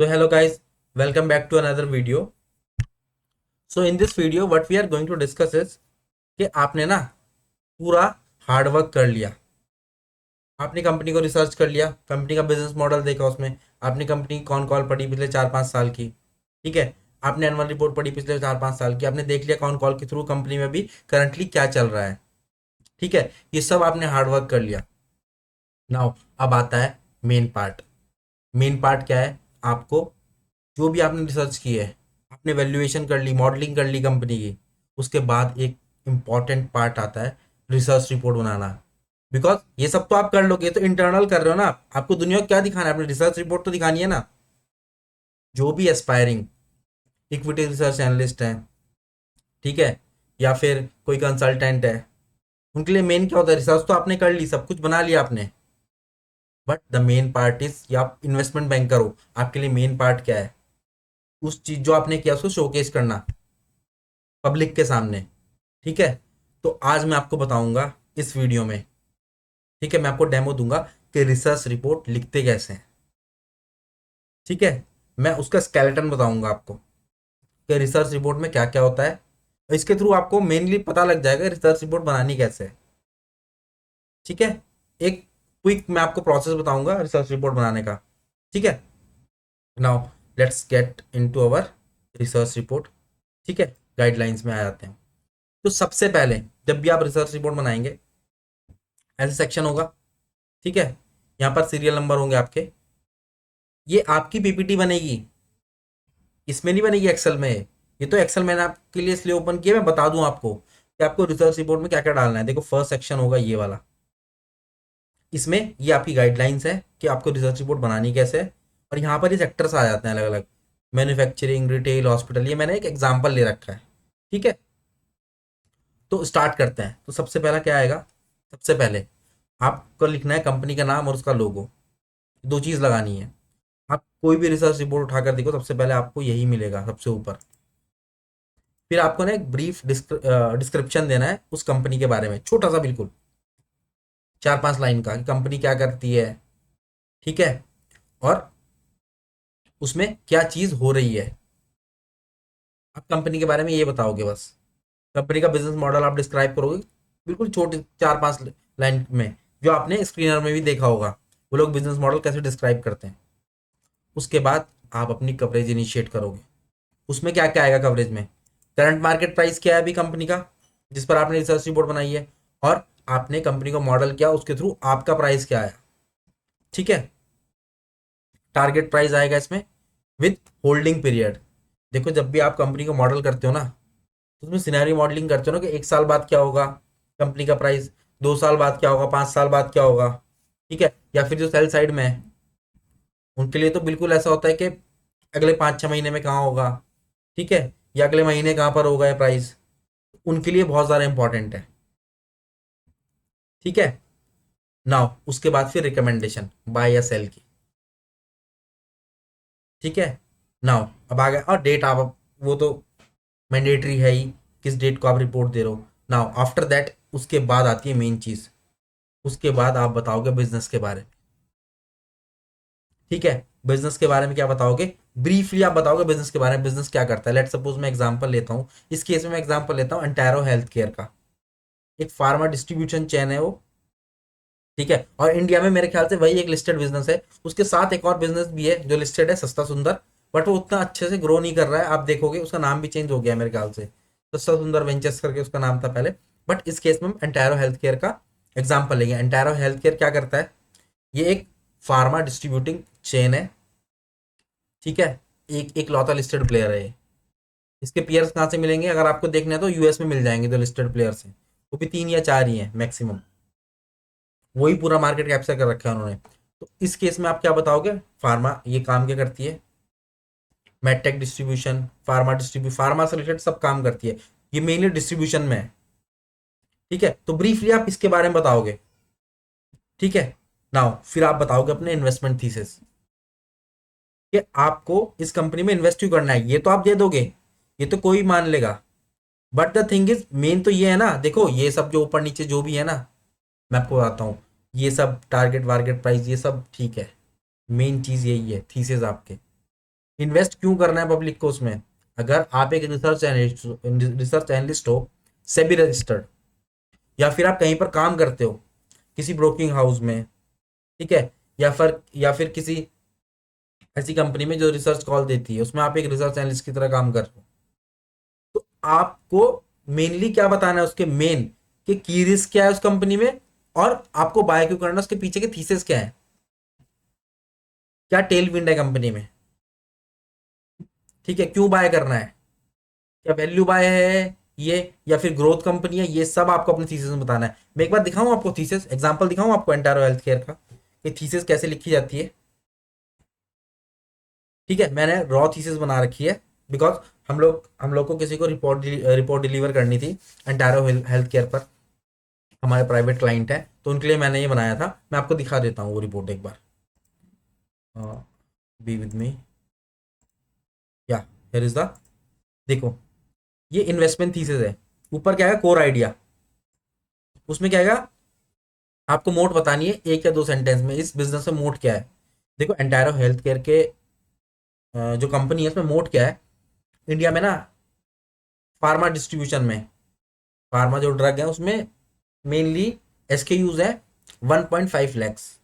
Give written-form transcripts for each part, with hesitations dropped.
So hello guys, welcome back to another video. So in this video what we are going to discuss is कि आपने ना पूरा hard work कर लिया। आपने कंपनी को रिसर्च कर लिया, कंपनी का बिजनेस मॉडल देखा, उसमें आपने कंपनी की कौन कॉल पढ़ी पिछले 4-5 साल की। ठीक है, आपने एनुअल रिपोर्ट पढ़ी पिछले 4-5 साल की, आपने देख लिया कौन कॉल के थ्रू कंपनी में भी करंटली क्या चल रहा है। ठीक है, ये सब आपने हार्ड वर्क कर लिया। नाउ अब आता है मेन पार्ट। मेन पार्ट क्या है? आपको जो भी आपने रिसर्च की है, आपने वैल्यूएशन कर ली, मॉडलिंग कर ली कंपनी की, उसके बाद एक इम्पॉर्टेंट पार्ट आता है रिसर्च रिपोर्ट बनाना। बिकॉज ये सब तो आप कर लोगे, ये तो इंटरनल कर रहे हो ना आपको दुनिया को क्या दिखाना है? अपनी रिसर्च रिपोर्ट तो दिखानी है ना। जो भी एस्पायरिंग इक्विटी रिसर्च एनालिस्ट हैं, ठीक है, या फिर कोई कंसल्टेंट है, उनके लिए मेन क्या होता है? रिसर्च तो आपने कर ली, सब कुछ बना लिया आपने, but the main part is, या आप इन्वेस्टमेंट बैंकर हो, आपके लिए मेन पार्ट क्या है? उस चीज जो आपने किया उसको शोकेस करना पब्लिक के सामने। ठीक है, तो आज मैं आपको बताऊंगा इस वीडियो में। ठीक है, मैं आपको डेमो दूंगा कि रिसर्च रिपोर्ट लिखते कैसे हैं। ठीक है, मैं उसका स्केलेटन बताऊंगा आपको कि रिसर्च रिपोर्ट में क्या क्या होता है। इसके थ्रू आपको मेनली पता लग जाएगा रिसर्च रिपोर्ट बनानी कैसे है। ठीक है, एक क्विक मैं आपको प्रोसेस बताऊंगा रिसर्च रिपोर्ट बनाने का। ठीक है, now let's get into our research report. ठीक है, गाइडलाइंस में आ जाते हैं। तो सबसे पहले जब भी आप रिसर्च रिपोर्ट बनाएंगे, ऐसे सेक्शन होगा। ठीक है, यहाँ पर सीरियल नंबर होंगे आपके। ये आपकी पीपीटी बनेगी, इसमें नहीं बनेगी एक्सेल में। ये तो एक्सेल मैंने आपके लिए इसलिए ओपन किया, मैं बता दूं आपको कि आपको रिसर्च रिपोर्ट में क्या क्या डालना है। देखो, फर्स्ट सेक्शन होगा ये वाला। इसमें ये आपकी गाइडलाइंस है कि आपको रिसर्च रिपोर्ट बनानी कैसे है। और यहाँ पर ये सेक्टर्स आ जाते हैं अलग अलग, मैन्युफैक्चरिंग, रिटेल, हॉस्पिटल। ये मैंने एक एग्जाम्पल ले रखा है। ठीक है, तो स्टार्ट करते हैं। तो सबसे पहला क्या आएगा? सबसे पहले आपको लिखना है कंपनी का नाम और उसका लोगो। दो चीज़ लगानी है। आप कोई भी रिसर्च रिपोर्ट उठाकर देखो, सबसे पहले आपको यही मिलेगा सबसे ऊपर। फिर आपको ना एक ब्रीफ डिस्क्रिप्शन देना है उस कंपनी के बारे में, छोटा सा बिल्कुल 4-5 लाइन का, कि कंपनी क्या करती है। ठीक है, और उसमें क्या चीज़ हो रही है। आप कंपनी के बारे में ये बताओगे बस। कंपनी का बिजनेस मॉडल आप डिस्क्राइब करोगे बिल्कुल छोटे 4-5 लाइन में, जो आपने स्क्रीनर में भी देखा होगा, वो लोग बिजनेस मॉडल कैसे डिस्क्राइब करते हैं। उसके बाद आप अपनी कवरेज इनिशिएट करोगे। उसमें क्या क्या आएगा कवरेज में? करंट मार्केट प्राइस क्या है अभी कंपनी का, जिस पर आपने रिसर्च रिपोर्ट बनाई है, और आपने कंपनी को मॉडल किया, उसके थ्रू आपका प्राइस क्या आया। ठीक है, टारगेट प्राइस आएगा इसमें विथ होल्डिंग पीरियड। देखो, जब भी आप कंपनी को मॉडल करते हो ना, तो उसमें सिनेरियो मॉडलिंग करते हो ना कि 1 साल बाद क्या होगा कंपनी का प्राइस, 2 साल बाद क्या होगा, 5 साल बाद क्या होगा। ठीक है, या फिर जो सेल साइड में है, उनके लिए तो बिल्कुल ऐसा होता है कि अगले 5-6 महीने में कहाँ होगा। ठीक है, या अगले महीने कहाँ पर होगा ये प्राइस, उनके लिए बहुत ज़्यादा इंपॉर्टेंट है। ठीक है, नाउ उसके बाद फिर रिकमेंडेशन बाय या सेल की। ठीक है, नाउ अब आ गया, और डेट आप, वो तो मैंडेटरी है ही, किस डेट को आप रिपोर्ट दे रहे हो। नाउ आफ्टर दैट, उसके बाद आती है मेन चीज़। उसके बाद आप बताओगे बिजनेस के बारे में। ठीक है, बिजनेस के बारे में क्या बताओगे? ब्रीफली आप बताओगे बिजनेस के बारे में, बिजनेस क्या करता है। लेट सपोज मैं एग्जांपल लेता हूँ, इस केस में मैं एग्जांपल लेता हूँ एंटायरो हेल्थ केयर का। एक फार्मा डिस्ट्रीब्यूशन चेन है वो। ठीक है, और इंडिया में मेरे ख्याल से वही एक लिस्टेड बिजनेस है। उसके साथ एक और बिजनेस भी है जो लिस्टेड है, सस्ता सुंदर, बट वो उतना अच्छे से ग्रो नहीं कर रहा है। आप देखोगे उसका नाम भी चेंज हो गया है मेरे ख्याल से, सस्ता सुंदर वेंचर्स करके उसका नाम था पहले। बट इस केस में हम एंटायरो हेल्थ केयर का एग्जाम्पल लेंगे। एंटायरो हेल्थ केयर क्या करता है? ये एक फार्मा डिस्ट्रीब्यूटिंग चेन है। ठीक है, एक एक लौता लिस्टेड प्लेयर है ये। इसके पेयर्स कहाँ से मिलेंगे? अगर आपको देखना है तो यूएस में मिल जाएंगे जो लिस्टेड प्लेयर्स हैं, वो भी 3 या 4 ही हैं मैक्सिमम। वही पूरा मार्केट कैप्चर कर रखा है उन्होंने। तो इस केस में आप क्या बताओगे? फार्मा ये काम क्या करती है? Medtech distribution, pharma distribution, pharma से रिलेटेड सब काम करती है। ये मेनली डिस्ट्रीब्यूशन में है। ठीक है, तो ब्रीफली आप इसके बारे में बताओगे। ठीक है, नाउ फिर आप बताओगे अपने इन्वेस्टमेंट थीसिस, कि आपको इस कंपनी में इन्वेस्ट क्यों करना है। ये तो आप दे दोगे, ये तो कोई मान लेगा, but the thing is main तो ये है ना। देखो, ये सब जो ऊपर नीचे जो भी है ना, मैं आपको बताता हूँ, ये सब टारगेट वारगेट प्राइस ये सब ठीक है, मेन चीज यही है थीसिस आपके। इन्वेस्ट क्यों करना है पब्लिक को उसमें? अगर आप एक रिसर्च एनालिस्ट हो, सेबी रजिस्टर्ड, या फिर आप कहीं पर काम करते हो किसी ब्रोकिंग हाउस में, ठीक है, या फिर किसी ऐसी कंपनी में जो रिसर्च कॉल देती है, उसमें आप एक रिसर्च एनालिस्ट की तरह काम कर रहे हो, तो आपको मेनली क्या बताना है उसके मेन कि की रिस्क क्या है उस कंपनी में, और आपको बाय क्यों करना है, उसके पीछे के थीसिस क्या है, क्या टेल विंड है कंपनी में, ठीक है, क्यों बाय करना है, क्या वैल्यू बाय है ये, या फिर ग्रोथ कंपनी है, ये सब आपको अपने थीसिस में बताना है। मैं एक बार दिखाऊं आपको थीसिस, एग्जांपल दिखाऊं आपको एंटारो हेल्थ केयर का कि थीसिस कैसे लिखी जाती है। ठीक है, मैंने रॉ थीसिस बना रखी है, बिकॉज हम लोग को किसी को रिपोर्ट डिलीवर करनी थी एंटारो हेल्थ केयर पर, हमारे प्राइवेट क्लाइंट है, तो उनके लिए मैंने ये बनाया था। मैं आपको दिखा देता हूँ वो रिपोर्ट एक बार, बी विद मी, या हियर इज द, देखो ये इन्वेस्टमेंट थीसिस है, ऊपर क्या है, कोर आइडिया, उसमें क्या है, आपको मोट बतानी है एक या दो सेंटेंस में, इस बिजनेस में मोट क्या है। देखो एंटायरो हेल्थ केयर के जो कंपनी है उसमें मोट क्या है, इंडिया में ना फार्मा डिस्ट्रीब्यूशन में, फार्मा जो ड्रग है उसमें मेनली एसकेयूज है 1.5 लैक्स,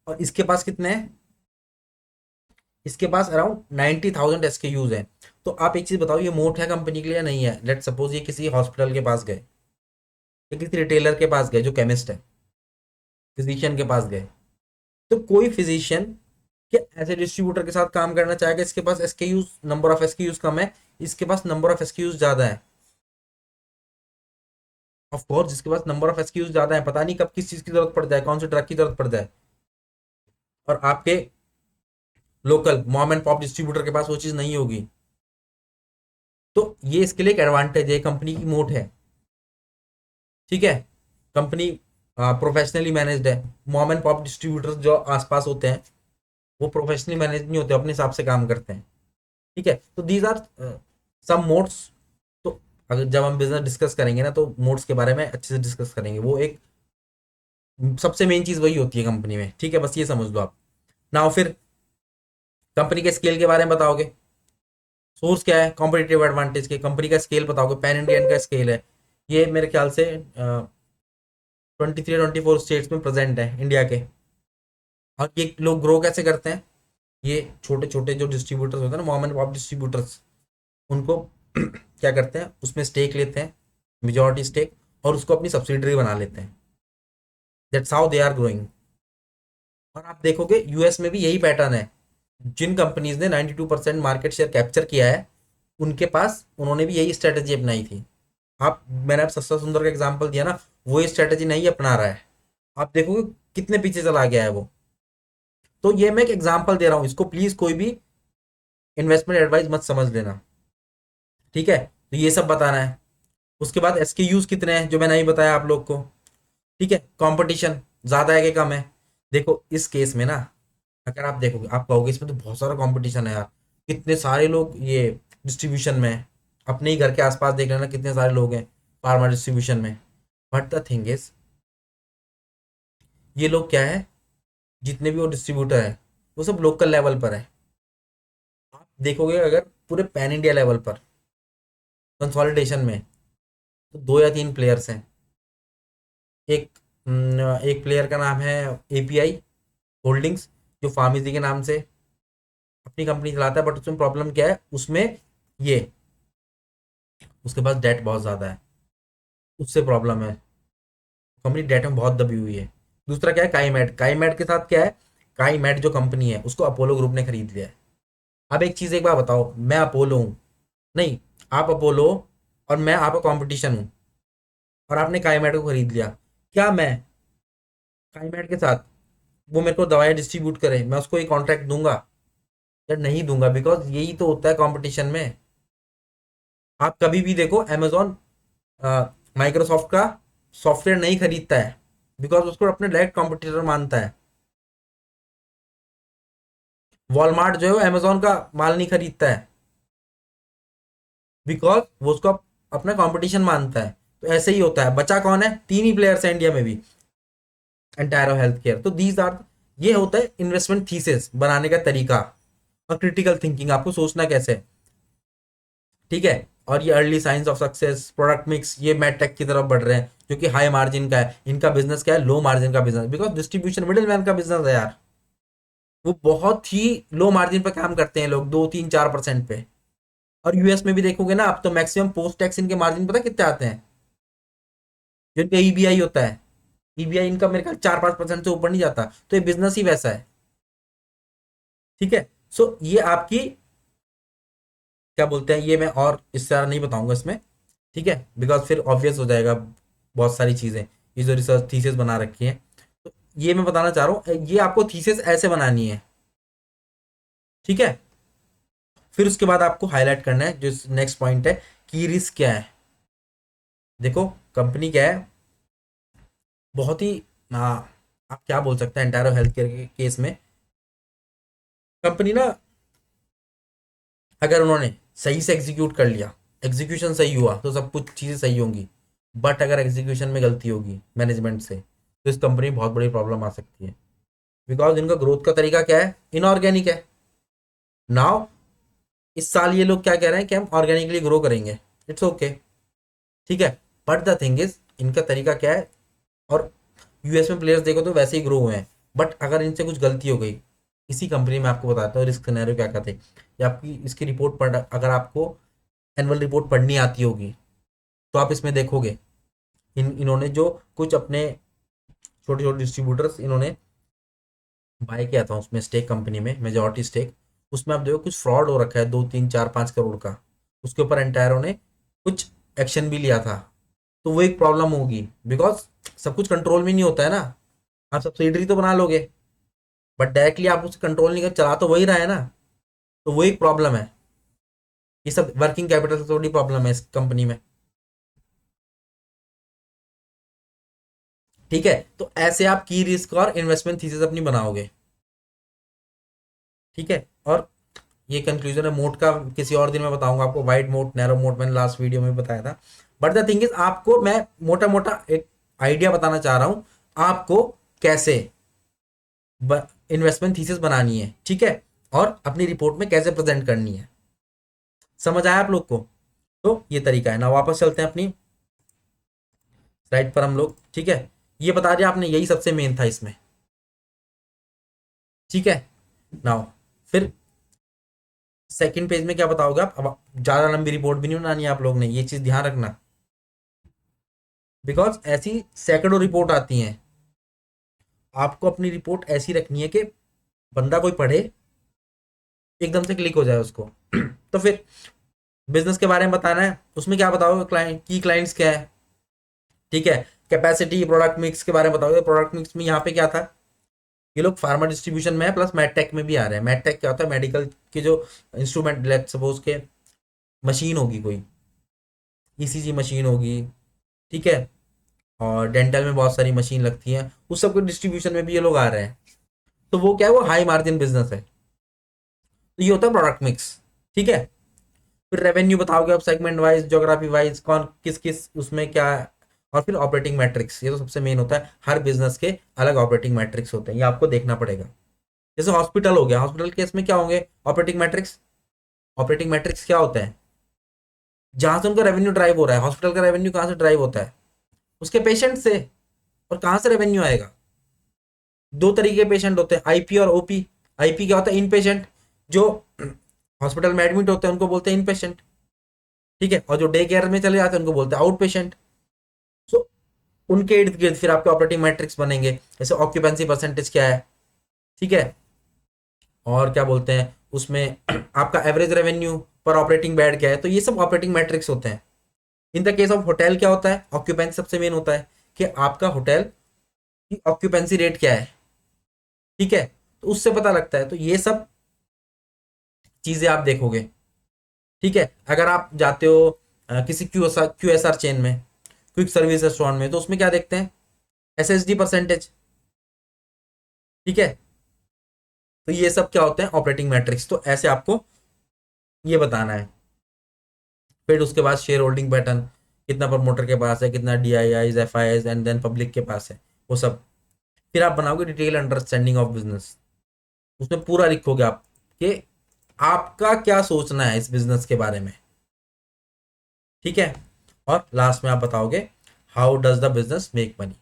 और इसके पास कितने हैं, इसके पास अराउंड 90,000 एसकेयूज हैं। तो आप एक चीज बताओ, ये मोट है कंपनी के लिए या नहीं है? लेट सपोज ये किसी हॉस्पिटल के पास गए, या किसी रिटेलर के पास गए जो केमिस्ट है, फिजिशियन के पास गए, तो कोई फिजिशियन कि ऐसे डिस्ट्रीब्यूटर के साथ काम करना चाहेगा, इसके पास एसकेयूज, नंबर ऑफ एसकेयूज कम है, इसके पास नंबर ऑफ एसकेयूज ज्यादा है। ऑफ कोर्स जिसके पास नंबर ऑफ एसकेयूज ज्यादा है, पता नहीं कब किस चीज की जरूरत पड़ जाए, कौन से ड्रग की जरूरत पड़ जाए, और आपके local mom and pop distributor के पास वो चीज नहीं होगी। तो ये इसके लिए एक एडवांटेज है, कंपनी की मोट है। ठीक है, कंपनी प्रोफेशनली मैनेज्ड है, मॉम एंड पॉप डिस्ट्रीब्यूटर्स जो आसपास होते हैं वो प्रोफेशनली मैनेज नहीं होते, अपने हिसाब से काम करते हैं। ठीक है, तो दीज आर सम मोड्स। तो अगर जब हम बिजनेस डिस्कस करेंगे ना, तो मोड्स के बारे में अच्छे से डिस्कस करेंगे, वो एक सबसे मेन चीज वही होती है कंपनी में। ठीक है, बस ये समझ लो आप। नाउ फिर कंपनी के स्केल के बारे में बताओगे, सोर्स क्या है कॉम्पिटेटिव एडवांटेज के, कंपनी का स्केल बताओगे, पैन इंडियन का स्केल है, ये मेरे ख्याल से 23-24 स्टेट्स में प्रेजेंट है इंडिया के। और ये लोग ग्रो कैसे करते हैं, ये छोटे छोटे जो डिस्ट्रीब्यूटर्स होते हैं ना, मॉम एंड पॉप डिस्ट्रीब्यूटर्स, उनको क्या करते हैं, उसमें स्टेक लेते हैं, मेजोरिटी स्टेक, और उसको अपनी सब्सिडरी बना लेते हैं। That's how they are growing. और आप देखोगे यूएस में भी यही पैटर्न है, जिन कंपनीज ने 92% मार्केट शेयर कैप्चर किया है, उनके पास उन्होंने भी यही स्ट्रेटेजी अपनाई थी। आप, मैंने आप सस्ता सुंदर का एग्जांपल दिया ना, वो ये स्ट्रेटेजी नहीं अपना रहा है, आप देखोगे कितने पीछे चला गया है वो। तो ये मैं एक एग्जांपल दे रहा हूँ, इसको प्लीज कोई भी इन्वेस्टमेंट एडवाइस मत समझ लेना। ठीक है, तो ये सब बताना है। उसके बाद एसकेयूज कितने हैं जो मैंने नहीं बताया आप लोग को। ठीक है, कंपटीशन ज्यादा है कि कम है? देखो इस केस में ना, अगर आप देखोगे आप कहोगे इसमें तो बहुत सारा कंपटीशन है यार, कितने सारे लोग ये डिस्ट्रीब्यूशन में है, अपने ही घर के आसपास देख लेना कितने सारे लोग हैं फार्मा डिस्ट्रीब्यूशन में। बट द थिंग इज, ये लोग क्या है, जितने भी वो डिस्ट्रीब्यूटर है वो सब लोकल लेवल पर है। आप देखोगे अगर पूरे पैन इंडिया लेवल पर कंसोलिडेशन में, तो दो या तीन प्लेयर्स हैं। एक एक प्लेयर का नाम है एपीआई होल्डिंग्स, जो फार्मेसी के नाम से अपनी कंपनी चलाता है, बट उसमें प्रॉब्लम क्या है, उसमें ये उसके पास डेट बहुत ज़्यादा है, उससे प्रॉब्लम है, कंपनी डेट में बहुत दबी हुई है। दूसरा क्या है, काईमेड, काईमेड के साथ क्या है, काईमेड जो कंपनी है उसको अपोलो ग्रुप ने खरीद लिया है। अब एक चीज़ एक बार बताओ, मैं अपोलो हूँ, नहीं, आप अपोलो और मैं आपका कंपटीशन हूँ, और आपने काईमेड को खरीद लिया, क्या मैं काईमेड के साथ, वो मेरे को दवाएं डिस्ट्रीब्यूट करे, मैं उसको ये कॉन्ट्रैक्ट दूंगा या नहीं दूंगा? बिकॉज यही तो होता है कंपटीशन में। आप कभी भी देखो अमेजोन माइक्रोसॉफ्ट का सॉफ्टवेयर नहीं खरीदता है, बिकॉज उसको अपने डायरेक्ट कॉम्पिटिटर मानता है। वॉलमार्ट जो है वो अमेजोन का माल नहीं खरीदता है, बिकॉज वो उसको अपना कंपटीशन मानता है। तो ऐसे ही होता है, बचा कौन है, तीन ही प्लेयर्स है इंडिया में भी, एंटायरो हेल्थ केयर। तो दीज आर, ये होता है इन्वेस्टमेंट थीसिस बनाने का तरीका। और क्रिटिकल थिंकिंग, आपको सोचना कैसे है, ठीक है। और ये early signs of success, product mix, ये मेडटेक की तरफ बढ़ रहे हैं जो कि हाई मार्जिन का है। इनका बिजनेस क्या है, लो मार्जिन का business, because distribution middle man का बिजनेस है यार। वो बहुत ही लो मार्जिन पे काम करते हैं लोग, 2 3 4% पे। और यूएस में भी देखोगे ना आप, तो मैक्सिमम पोस्ट टैक्स इनके मार्जिन पता कितने आते हैं, जो इनका ईबीआई होता है। ईबीआई इनका मेरे ख्याल 4 5% से ऊपर नहीं जाता। तो ये बिजनेस ही वैसा है, ठीक है। सो ये आपकी क्या बोलते हैं, ये मैं और इससे ज़्यादा नहीं बताऊंगा इसमें, ठीक है, बिकॉज फिर ऑब्वियस हो जाएगा बहुत सारी चीज़ें, ये जो रिसर्च थीसिस बना रखी है। तो ये मैं बताना चाह रहा हूँ, ये आपको थीसिस ऐसे बनानी है, ठीक है। फिर उसके बाद आपको हाईलाइट करना है जो नेक्स्ट पॉइंट है, की रिस्क क्या है। देखो कंपनी क्या है, बहुत ही आप क्या बोल सकते हैं, एंटायरो हेल्थ केयर के केस में कंपनी ना, अगर उन्होंने सही से एग्जीक्यूट कर लिया, एग्जीक्यूशन सही हुआ तो सब कुछ चीज़ें सही होंगी। बट अगर एग्जीक्यूशन में गलती होगी मैनेजमेंट से, तो इस कंपनी में बहुत बड़ी प्रॉब्लम आ सकती है। बिकॉज इनका ग्रोथ का तरीका क्या है, इनऑर्गेनिक है। नाउ इस साल ये लोग क्या कह रहे हैं कि हम ऑर्गेनिकली ग्रो करेंगे, इट्स ओके, ठीक है। बट द थिंग इज, इनका तरीका क्या है, और यूएस में प्लेयर्स देखो तो वैसे ही ग्रो हुए हैं। बट अगर इनसे कुछ गलती हो गई, इसी कंपनी में आपको बताता हूँ रिस्क सिनेरियो क्या कहते हैं। या आपकी इसकी रिपोर्ट पढ़, अगर आपको एनुअल रिपोर्ट पढ़नी आती होगी तो आप इसमें देखोगे, इन्होंने जो कुछ अपने छोटे छोटे डिस्ट्रीब्यूटर्स इन्होंने बाय किया था उसमें स्टेक, कंपनी में मेजॉरिटी स्टेक, उसमें आप देखो कुछ फ्रॉड हो रखा है 2 3 4 5 करोड़ का। उसके ऊपर एंटायरों ने कुछ एक्शन भी लिया था। तो वो एक प्रॉब्लम होगी, बिकॉज सब कुछ कंट्रोल में नहीं होता है ना। आप सब्सिडरी तो बना लोगे, बट डायरेक्टली आप उसे कंट्रोल नहीं कर, चला तो वही रहा है ना। तो वो एक प्रॉब्लम है। ये सब वर्किंग कैपिटल से थोड़ी प्रॉब्लम है इस कंपनी में, ठीक है। तो ऐसे आप की रिस्क और इन्वेस्टमेंट थीसिस अपनी बनाओगे, ठीक है। और ये कंक्लूजन है मोड का, किसी और दिन मैं बताऊंगा आपको, वाइड मोड, नैरो मोड मैंने लास्ट वीडियो में बताया था। बट द थिंग इज, आपको मैं मोटा मोटा एक आइडिया बताना चाह रहा हूं, आपको कैसे इन्वेस्टमेंट थीसिस बनानी है, ठीक है, और अपनी रिपोर्ट में कैसे प्रेजेंट करनी है। समझ आया आप लोग को? तो ये तरीका है ना। वापस चलते हैं अपनी स्लाइड पर हम लोग, ठीक है। ये बता दिया आपने, यही सबसे मेन था इसमें, ठीक है। नाउ फिर सेकंड पेज में क्या बताओगे आप, अब ज्यादा लंबी रिपोर्ट भी नहीं बनानी है आप लोग ने, ये चीज ध्यान रखना। बिकॉज ऐसी सैकड़ों रिपोर्ट आती हैं, आपको अपनी रिपोर्ट ऐसी रखनी है कि बंदा कोई पढ़े एकदम से क्लिक हो जाए उसको। तो फिर बिजनेस के बारे में बताना है, उसमें क्या बताओगे, क्लाइंट की क्लाइंट्स क्या है, ठीक है। कैपेसिटी, प्रोडक्ट मिक्स के बारे में बताओगे। प्रोडक्ट मिक्स में यहाँ पे क्या था, ये लोग फार्मा डिस्ट्रीब्यूशन में है, प्लस मेडटेक में भी आ रहे हैं। मेडटेक क्या होता है, मेडिकल के जो इंस्ट्रूमेंट, लेट सपोज के मशीन होगी कोई, ईसीजी मशीन होगी, ठीक है, और डेंटल में बहुत सारी मशीन लगती हैं, उस सब के डिस्ट्रीब्यूशन में भी ये लोग आ रहे हैं। तो वो क्या है, वो हाई मार्जिन बिजनेस है। तो ये होता है प्रोडक्ट मिक्स, ठीक है। फिर रेवेन्यू बताओगे आप, सेगमेंट वाइज, ज्योग्राफी वाइज, कौन किस किस उसमें क्या है। और फिर ऑपरेटिंग मैट्रिक्स, ये तो सबसे मेन होता है, हर बिजनेस के अलग ऑपरेटिंग मैट्रिक्स होते हैं, ये आपको देखना पड़ेगा। जैसे हॉस्पिटल हो गया, हॉस्पिटल केस में क्या होंगे ऑपरेटिंग मैट्रिक्स। ऑपरेटिंग मैट्रिक्स क्या होता है, जहां से उनका रेवेन्यू ड्राइव हो रहा है। हॉस्पिटल का रेवेन्यू कहाँ से ड्राइव होता है, उसके पेशेंट से। और कहाँ से रेवेन्यू आएगा, दो तरीके के पेशेंट होते हैं, आईपी और ओपी। आईपी क्या होता है, इन पेशेंट, जो हॉस्पिटल में एडमिट होते हैं उनको बोलते हैं इन पेशेंट, ठीक है। और जो डे केयर में चले जाते हैं उनको बोलते हैं आउट पेशेंट। सो उनके इर्द गिर्द फिर आपके ऑपरेटिंग मैट्रिक्स बनेंगे, जैसे ऑक्यूपेंसी परसेंटेज क्या है, ठीक है। और क्या बोलते हैं उसमें आपका एवरेज रेवेन्यू पर ऑपरेटिंग बेड क्या है। तो ये सब ऑपरेटिंग मैट्रिक्स होते हैं। In the case of hotel क्या होता है, ऑक्यूपेंसी सबसे मेन होता है कि आपका होटल की ऑक्यूपेंसी रेट क्या है, ठीक है। तो उससे पता लगता है। तो ये सब चीजें आप देखोगे, ठीक है। अगर आप जाते हो किसी क्यू एस आर चेन में, क्विक सर्विस रेस्टोरेंट में, तो उसमें क्या देखते हैं, एसएसडी परसेंटेज, ठीक है। तो ये सब क्या होते हैं, ऑपरेटिंग मैट्रिक्स। तो ऐसे आपको ये बताना है। फिर उसके बाद शेयर होल्डिंग पैटर्न, कितना प्रमोटर के पास है, कितना DIIs, FIIs, and then public के पास है, वो सब। फिर आप बनाओगे डिटेल अंडरस्टैंडिंग ऑफ बिजनेस, उसमें पूरा लिखोगे आप कि आपका क्या सोचना है इस बिजनेस के बारे में, ठीक है। और लास्ट में आप बताओगे how does the business make money.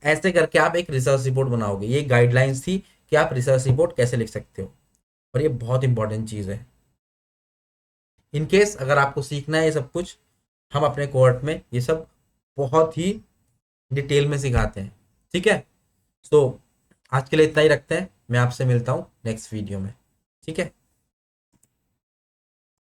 ऐसे करके आप एक रिसर्च रिपोर्ट बनाओगे। ये गाइडलाइंस थी कि आप रिसर्च रिपोर्ट कैसे लिख सकते हो, और ये बहुत इंपॉर्टेंट चीज़ है। इन केस अगर आपको सीखना है ये सब कुछ, हम अपने कोर्ट में ये सब बहुत ही डिटेल में सिखाते हैं, ठीक है। तो आज के लिए इतना ही रखते हैं, मैं आपसे मिलता हूँ नेक्स्ट वीडियो में, ठीक है।